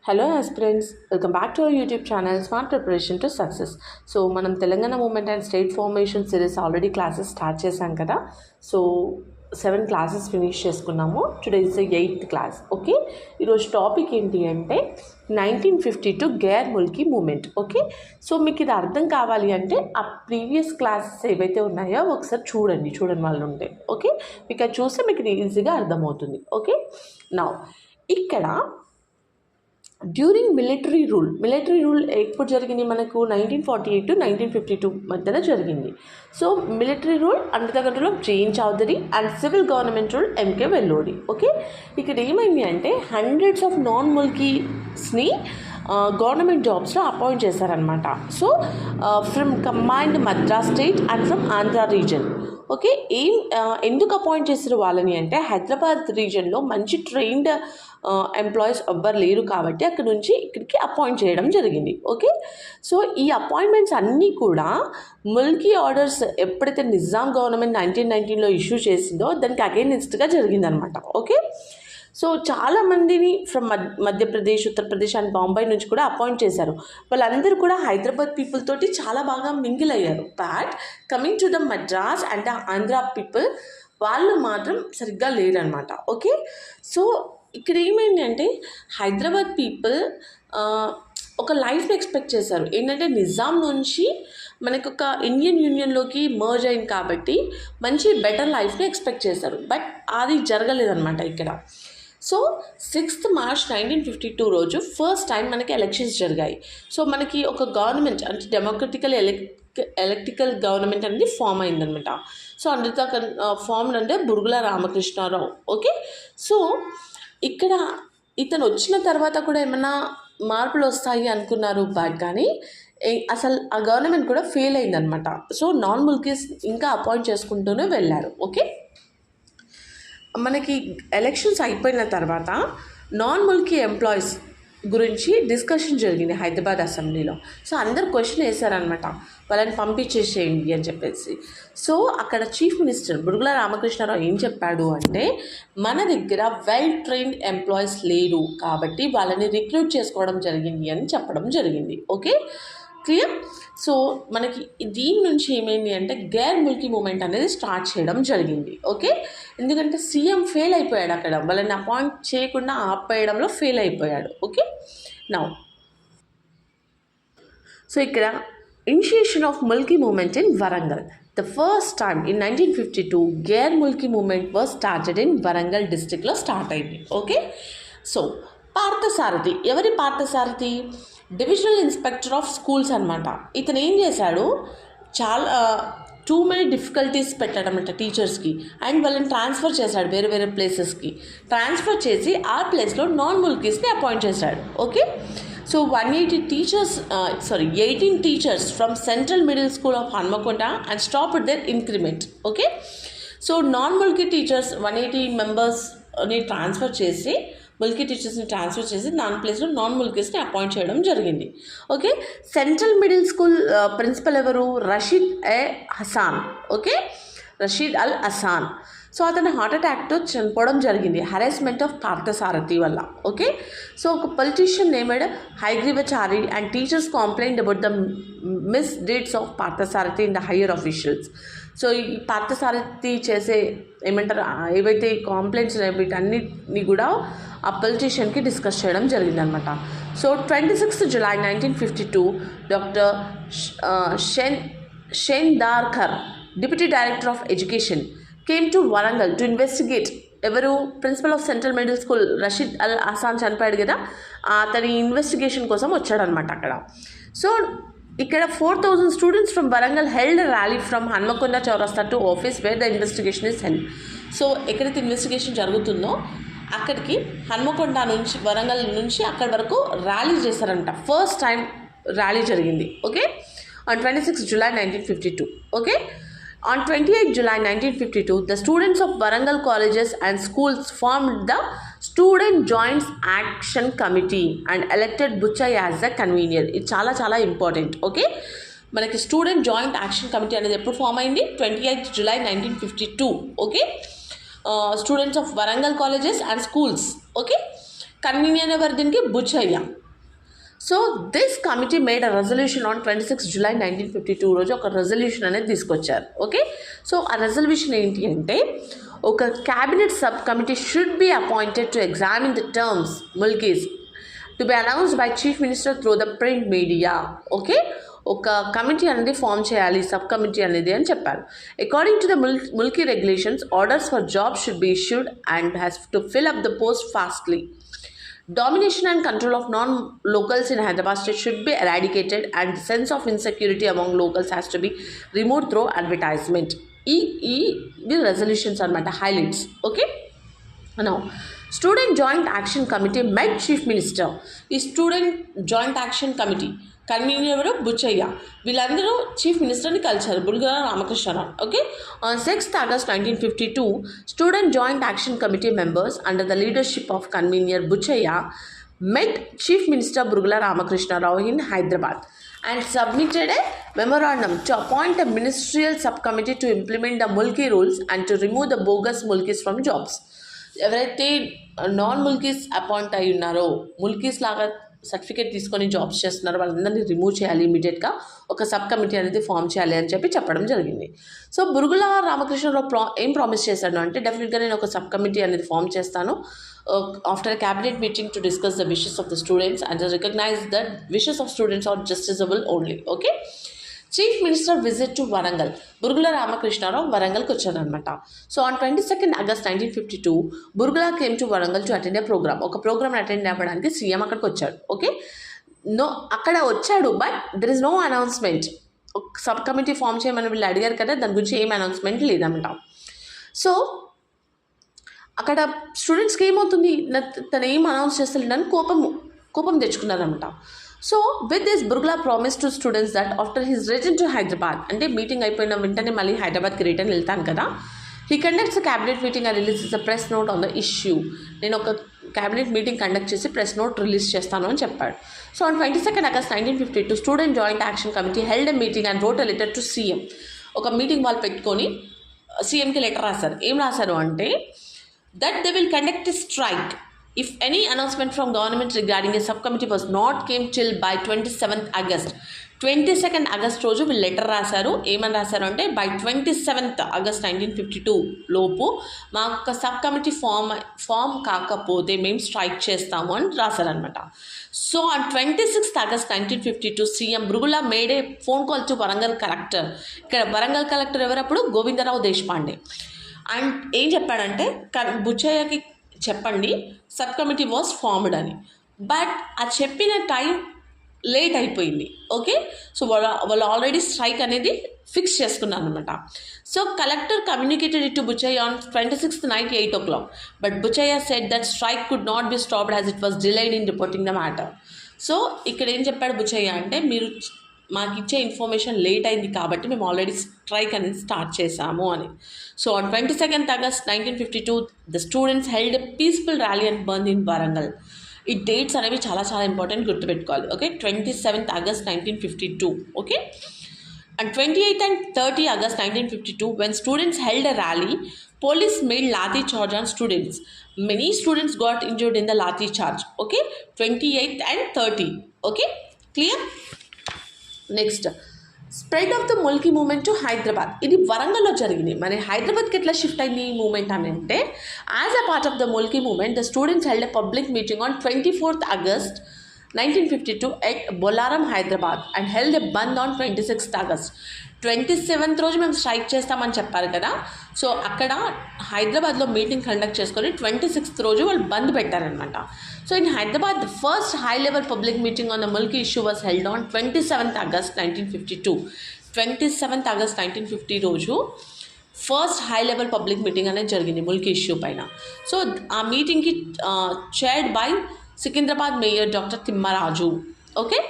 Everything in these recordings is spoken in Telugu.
Hello aspirants, welcome back to our YouTube channel smart preparation to success. So మనం Telangana movement and state formation series already classes start చేశాం కదా. సో 7 క్లాసెస్ ఫినిష్ చేసుకున్నాము. Today is the 8th class. Okay, ఈరోజు టాపిక్ ఏంటి అంటే 1952 Gair Mulki movement. Okay, so మీకు ఇది అర్థం కావాలి అంటే ఆ ప్రీవియస్ క్లాసెస్ ఏవైతే ఉన్నాయో ఒకసారి చూడండి వాళ్ళు ఉంటే. ఓకే, మీకు అది చూస్తే మీకు ఈజీగా అర్థమవుతుంది. ఓకే, నా ఇక్కడ డ్యూరింగ్ మిలిటరీ రూల్ ఎప్పుడు జరిగింది మనకు 1948 to 1952 మధ్యలో జరిగింది. So military rule under the control of JN Chaudhary and civil government rule MK Vellodi. Okay, ఇక్కడ ఏమైంది అంటే హండ్రెడ్స్ ఆఫ్ నాన్ ముల్కీస్ని గవర్నమెంట్ జాబ్స్లో అపాయింట్ చేశారనమాట. So from combined Madras state and from Andhra region. Okay, ఎందుకు అపాయింట్ చేశారు వాళ్ళని అంటే హైదరాబాద్ రీజన్లో మంచి ట్రైన్డ్ ఎంప్లాయీస్ ఎవ్వరు లేరు కాబట్టి అక్కడ నుంచి ఇక్కడికి అపాయింట్ చేయడం జరిగింది. ఓకే, సో ఈ అపాయింట్మెంట్స్ అన్నీ కూడా ముల్కీ ఆర్డర్స్ ఎప్పుడైతే నిజాం గవర్నమెంట్ 1919లో ఇష్యూ చేసిందో దానికి అగైనెస్ట్గా జరిగిందనమాట. ఓకే, సో చాలామందిని ఫ్రమ్ మధ్యప్రదేశ్, ఉత్తరప్రదేశ్ అండ్ బాంబే నుంచి కూడా అపాయింట్ చేశారు. వాళ్ళందరూ కూడా హైదరాబాద్ పీపుల్ తోటి చాలా బాగా మింగిల్ అయ్యారు. But coming to the Madras and Andhra people వాళ్ళు మాత్రం సరిగ్గా లేరనమాట. ఓకే, సో ఇక్కడ ఏమైంది అంటే హైదరాబాద్ పీపుల్ ఒక లైఫ్ని ఎక్స్పెక్ట్ చేశారు. ఏంటంటే నిజాం నుంచి మనకు ఒక ఇండియన్ యూనియన్లోకి మర్జ్ అయింది కాబట్టి మంచి బెటర్ లైఫ్ని ఎక్స్పెక్ట్ చేశారు. బట్ అది జరగలేదన్నమాట ఇక్కడ. సో 6th March 1952 రోజు ఫస్ట్ టైం మనకి ఎలక్షన్స్ జరిగాయి. సో మనకి ఒక గవర్నమెంట్ అంటే డెమోక్రటికల్ ఎలక్టికల్ గవర్నమెంట్ అనేది ఫామ్ అయిందనమాట. సో అండర్ ద ఫామ్ అంటే బురుగుల రామకృష్ణారావు. ఓకే, సో ఇక్కడ ఇతను వచ్చిన తర్వాత కూడా ఏమైనా మార్పులు వస్తాయి అనుకున్నారు. బట్ కానీ అసలు ఆ గవర్నమెంట్ కూడా ఫెయిల్ అయిందనమాట. సో నాన్ ముల్కీస్ ఇంకా అపాయింట్ చేసుకుంటూనే వెళ్ళారు. ఓకే, మనకి ఎలక్షన్స్ అయిపోయిన తర్వాత నాన్ ముల్కీ ఎంప్లాయీస్ గురించి డిస్కషన్ జరిగింది హైదరాబాద్ అసెంబ్లీలో. సో అందరు క్వశ్చన్ వేశారనమాట, వాళ్ళని పంపించేసేయండి అని చెప్పేసి. సో అక్కడ చీఫ్ మినిస్టర్ బురుగుల రామకృష్ణారావు ఏం చెప్పాడు అంటే మన దగ్గర వెల్ ట్రైన్డ్ ఎంప్లాయీస్ లేరు కాబట్టి వాళ్ళని రిక్రూట్ చేసుకోవడం జరిగింది అని చెప్పడం జరిగింది. Okay, clear. సో మనకి దీని నుంచి ఏమైంది అంటే గైర్ ముల్కీ మూమెంట్ అనేది స్టార్ట్ చేయడం జరిగింది. ఓకే, ఎందుకంటే సీఎం ఫెయిల్ అయిపోయాడు, అక్కడ వాళ్ళని అపాయింట్ చేయకుండా ఆపేయడంలో ఫెయిల్ అయిపోయాడు. ఓకే, నౌ సో ఇక్కడ initiation of Mulki movement in Warangal. The first time in 1952 Gair Mulki movement was started in Warangal డిస్ట్రిక్ట్లో స్టార్ట్ అయింది. ఓకే, సో పార్థసారథి, ఎవరి Parthasarathi? Divisional inspector of schools అనమాట. ఇతను ఏం చేశాడు, చాలా టూ మెనీ డిఫికల్టీస్ పెట్టాడనమాట టీచర్స్కి. అండ్ వాళ్ళని ట్రాన్స్ఫర్ చేశాడు వేరే వేరే ప్లేసెస్కి. ట్రాన్స్ఫర్ చేసి ఆ ప్లేస్లో నాన్ ముల్కీస్ని అపాయింట్ చేశాడు. Okay, so 18 teachers from central middle school of Hanamkonda and stopped their increment. Okay, so non Mulki teachers 180 మెంబర్స్ని ట్రాన్స్ఫర్ చేసి ముల్కీ టీచర్స్ని ట్రాన్స్ఫర్ చేసి దాని ప్లేస్లో నాన్ ముల్కీస్ని అపాయింట్ చేయడం జరిగింది. Okay, central middle school principal ఎవరు? రషీద్ హసాన్. ఓకే, రషీద్ అల్ హసాన్. సో అతను హార్ట్ అటాక్తో చనిపోవడం జరిగింది హెరాస్మెంట్ ఆఫ్ పార్థసారథి వల్ల. ఓకే, సో ఒక politician named Hayagrivachari and teachers complaint about the misdeeds of Parthasarathi in the higher officials. So ఈ పార్థసారథి చేసే ఏమంటారు ఏవైతే కాంప్లైంట్స్ వీటన్నిటిని కూడా ఆ పొలిటీషియన్కి డిస్కస్ చేయడం జరిగిందనమాట. So 26th July 1952 doctor Shendarkar, deputy director of education, came to Warangal to investigate. ఎవరు? Principal of central middle school Rasheed Al Hasan చనిపోయాడు కదా, అతని ఇన్వెస్టిగేషన్ కోసం వచ్చాడనమాట అక్కడ. సో ఇక్కడ 4,000 students from Warangal held rally from Hanamkonda Chowrasta to office where the investigation is held. So ఎక్కడైతే ఇన్వెస్టిగేషన్ జరుగుతుందో అక్కడికి హన్మకొండ నుంచి వరంగల్ నుంచి అక్కడి వరకు ర్యాలీ చేశారంట. ఫస్ట్ టైం ర్యాలీ జరిగింది. Okay, on 26 July 1952. Okay, on 28 July 1952 the students of Warangal colleges and schools formed the Student Joint Action Committee and elected Buchai as the convener. ఇది చాలా చాలా ఇంపార్టెంట్. ఓకే, మనకి స్టూడెంట్ జాయింట్ యాక్షన్ కమిటీ అనేది ఎప్పుడు ఫామ్ అయింది? 28 July 1952. Okay, students of Warangal colleges and schools. Okay, convener ఎవరు దీనికి? Buchaiah. So this committee made a resolution on 26 July 1952 రోజు ఒక రెజల్యూషన్ అనేది తీసుకొచ్చారు. ఓకే, సో ఆ రెజల్యూషన్ ఏంటి అంటే ఒక cabinet sub committee should be appointed to examine the terms Mulkis to be announced by chief minister through the print media. Okay, ఒక కమిటీ అనేది ఫామ్ చేయాలి, సబ్ కమిటీ అనేది అని చెప్పారు. According to the Mulki regulations, orders for job should be issued and has to fill up the post fastly. Domination and control of non-locals in Hyderabad state should be eradicated and the sense of insecurity among locals has to be removed through advertisement. The resolutions are matter highlights. Okay, now student joint action committee met chief minister. The student joint action committee convener ఎవరు? బుచ్చయ్య. వీళ్ళందరూ చీఫ్ మినిస్టర్ని కలిశారు, Bulgala Ramakrishna Rao. Okay, on 6th August 1952 student joint action committee members under the leadership of convener Buchaiah met chief minister Burugula Ramakrishna Rao in Hyderabad and submitted a memorandum to appoint a ministerial subcommittee to implement the Mulki rules and to remove the bogus Mulkis from jobs. ఎవరైతే నాన్ ముల్కీస్ అపాయింట్ అయి ఉన్నారో, ముల్కీస్ లాగా సర్టిఫికేట్ తీసుకొని జాబ్స్ చేస్తున్నారు, వాళ్ళందరినీ రిమూవ్ చేయాలి, ఇమీడియట్గా ఒక సబ్ కమిటీ అనేది ఫామ్ చేయాలి అని చెప్పడం జరిగింది. సో బురుగుల రామకృష్ణరావు ఏం ప్రామిస్ చేశాడు అంటే, డెఫినెట్గా నేను ఒక సబ్ కమిటీ అనేది ఫామ్ చేస్తాను after a cabinet meeting to discuss the wishes of the students and to recognize that wishes of students are justiciable only. Okay, chief minister visit to Warangal. Burugula Ramakrishna Rao వరంగల్కి వచ్చారనమాట. So on 22nd August 1952 Burugula came to Warangal to attend a programme. ఒక ప్రోగ్రామ్ అటెండ్ అవ్వడానికి సీఎం అక్కడికి వచ్చాడు. ఓకే, అక్కడ వచ్చాడు, but there is no announcement. Sub committee form చేయమని వీళ్ళు అడిగారు కదా, దాని గురించి ఏం అనౌన్స్మెంట్ లేదన్నమాట. సో అక్కడ స్టూడెంట్స్కి ఏమవుతుంది, తను ఏం అనౌన్స్ చేస్తలేడని కోపం తెచ్చుకున్నారనమాట. So with this Burugula promise to students that after his return to Hyderabad, అంటే మీటింగ్ అయిపోయిన వెంటనే మళ్ళీ హైదరాబాద్కి రిటర్న్ వెళ్తాను కదా, he conducts a cabinet meeting and releases a press note on the issue. నేను ఒక క్యాబినెట్ మీటింగ్ కండక్ట్ చేసి ప్రెస్ నోట్ రిలీజ్ చేస్తాను అని చెప్పాడు. So on 22nd August 1952 student joint action committee held a meeting and wrote a letter to CM. ఒక మీటింగ్ వాళ్ళు పెట్టుకొని సీఎంకి లెటర్ రాశారు. ఏం రాశారు అంటే, that they will conduct a strike if any announcement from government regarding a subcommittee was not came till by 27th August. 22nd August రోజు వీళ్ళు లెటర్ రాశారు. ఏమని రాశారు అంటే, బై 27th August 1952 లోపు మా యొక్క సబ్ కమిటీ ఫామ్ కాకపోతే మేము స్ట్రైక్ చేస్తాము అని రాశారనమాట. So on 26th August 1952 CM Burugula made a phone call to Warangal collector. ఇక్కడ వరంగల్ కలెక్టర్ ఎవరప్పుడు? గోవిందరావు దేశపాండే. అండ్ ఏం చెప్పాడంటే, బుచ్చయ్యకి చెప్పండి సబ్ కమిటీ వాజ్ ఫార్మ్డ్ అని. బట్ ఆ చెప్పిన టైం లేట్ అయిపోయింది. ఓకే, సో వాళ్ళు ఆల్రెడీ స్ట్రైక్ అనేది ఫిక్స్ చేసుకున్నారు అనమాట. So collector communicated it to Buchaiah on 26th night 8 o'clock. But Buchaiah said that strike could not be stopped as it was delayed in reporting the matter. So ఇక్కడ ఏం చెప్పాడు బుచ్చయ్య అంటే, మీరు మాకు ఇచ్చే ఇన్ఫర్మేషన్ లేట్ అయింది కాబట్టి మేము ఆల్రెడీ స్ట్రైక్ అనేది స్టార్ట్ చేశాము అని. So on 22nd August 1952 the students held a peaceful rally and burn in Warangal. ఈ డేట్స్ అనేవి చాలా చాలా ఇంపార్టెంట్, గుర్తుపెట్టుకోవాలి. Okay, 27th August 1952. Okay, and 28th and 30 August 1952 when students held a rally, police made lathi charge on students. Many students got injured in the lathi charge. Okay, 28th and 30. Okay, clear? Next spread of the Mulki movement to Hyderabad. ఇది వరంగల్లో జరిగింది. మరి హైదరాబాద్కి ఎట్లా షిఫ్ట్ అయింది ఈ మూమెంట్ అని అంటే, as a part of the Mulki movement the students held a public meeting on 24th August 1952 at Bolarum Hyderabad and held a bandh on 26th August. 27th రోజు మేము స్ట్రైక్ చేస్తామని చెప్పారు కదా, సో అక్కడ హైదరాబాద్లో మీటింగ్ కండక్ట్ చేసుకొని 26th రోజు వాళ్ళు బంద్ పెట్టారనమాట. So in Hyderabad the first high level public meeting on the Mulki issue was held on 27th August 1952. 27th August 1950 రోజు first high level public meeting అనేది జరిగింది ముల్కీ ఇష్యూ పైన. సో ఆ మీటింగ్కి chaired by Secunderabad mayor doctor Thimmaraju. Okay,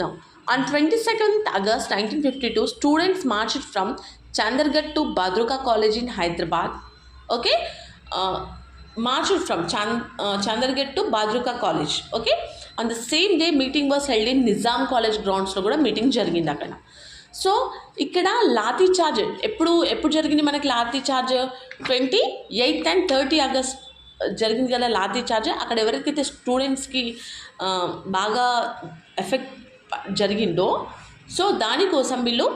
now on 22nd August 1952 students marched from Chandargarh to Badruka College in Hyderabad. Okay, marched from Chandargarh to Badruka College. Okay, on the same day meeting was held in Nizam College grounds లో కూడా మీటింగ్ జరిగింది అక్కడ. సో ఇక్కడ లాఠీ చార్జ్ ఎప్పుడు జరిగింది మనకి? Lathi charge 28th and 30 August జరిగింది కదా లాఠీ చార్జ్, అక్కడ ఎవరికైతే స్టూడెంట్స్కి బాగా ఎఫెక్ట్ జరిగిందో సో దానికోసం వీళ్ళు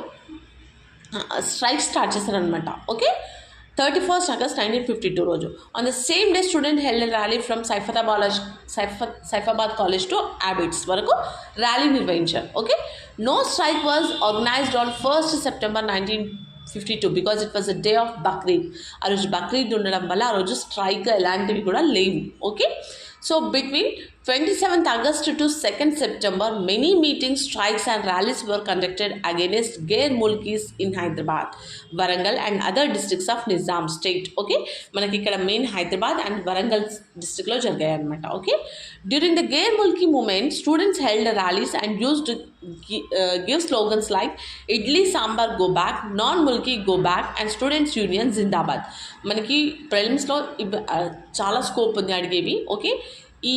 స్ట్రైక్ స్టార్ట్ చేశారనమాట. ఓకే, 31st August 1952 రోజు. On the same day student held rally from Saifabad college to Abids వరకు ర్యాలీ నిర్వహించారు. Okay, no strike was organised on 1st September 1952 because it was a day of Bakrid. ఆ రోజు బక్రీద్ ఉండడం వల్ల ఆ రోజు స్ట్రైక్ ఎలాంటివి కూడా లేవు. Okay, so between 27th August to 2nd September, many meetings, strikes and rallies were conducted against Ghair Mulkis in Hyderabad, Warangal and other districts of Nizam state. Okay, మనకి ఇక్కడ మెయిన్ హైదరాబాద్ అండ్ వరంగల్ డిస్ట్రిక్ట్లో జరిగాయి అనమాట. Okay, during the Ghair Mulki movement, students held rallies and used to give slogans like Idli Sambar go back, non-Mulki go back and Students Union Zindabad. మనకి ప్రిలిమ్స్లో చాలా స్కోప్ ఉంది అడిగేవి. ఓకే, ఈ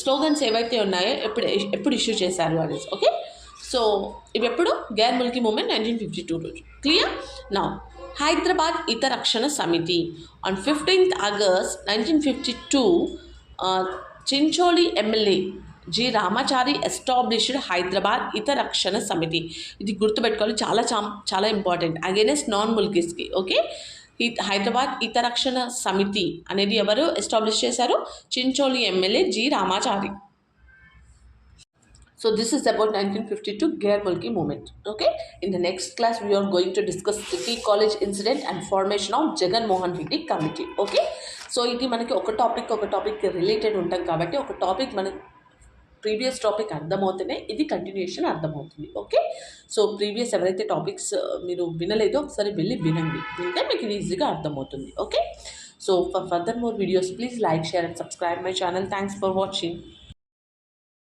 స్లోగన్స్ ఏవైతే ఉన్నాయో ఎప్పుడు ఇష్యూ చేశారు అనేసి. ఓకే, సో ఇవి ఎప్పుడు గైర్ ముల్కీ మూమెంట్ 1952 రోజు. Clear? Now Hyderabad Hita Rakshana Samiti on 15th August 1952 Chincholi MLA G Ramachari established Hyderabad Hita Rakshana Samiti. ఇది గుర్తుపెట్టుకోవాలి, చాలా చాలా ఇంపార్టెంట్. అగైనెస్ట్ నాన్ ముల్కీస్కి. ఓకే, హైదరాబాద్ హిత రక్షణ సమితి అనేది ఎవరు ఎస్టాబ్లిష్ చేశారు? Chincholi MLA G Ramachari. So this is about 1952 Gair Mulki movement. Okay, in the next class we are going to discuss city college incident and formation of Jaganmohan Reddy committee. Okay, so ఇది మనకి ఒక టాపిక్ రిలేటెడ్ ఉంటాం కాబట్టి ఒక టాపిక్ మనకి ప్రీవియస్ టాపిక్ అర్థమవుతూనే ఇది కంటిన్యూషన్ అర్థమవుతుంది. ఓకే, సో ప్రీవియస్ ఎవరైతే టాపిక్స్ మీరు వినలేదో ఒకసారి వెళ్ళి వినండి, వింటే మీకు ఇది ఈజీగా అర్థమవుతుంది. Okay, so for further more videos please like, share and subscribe my channel. Thanks for watching.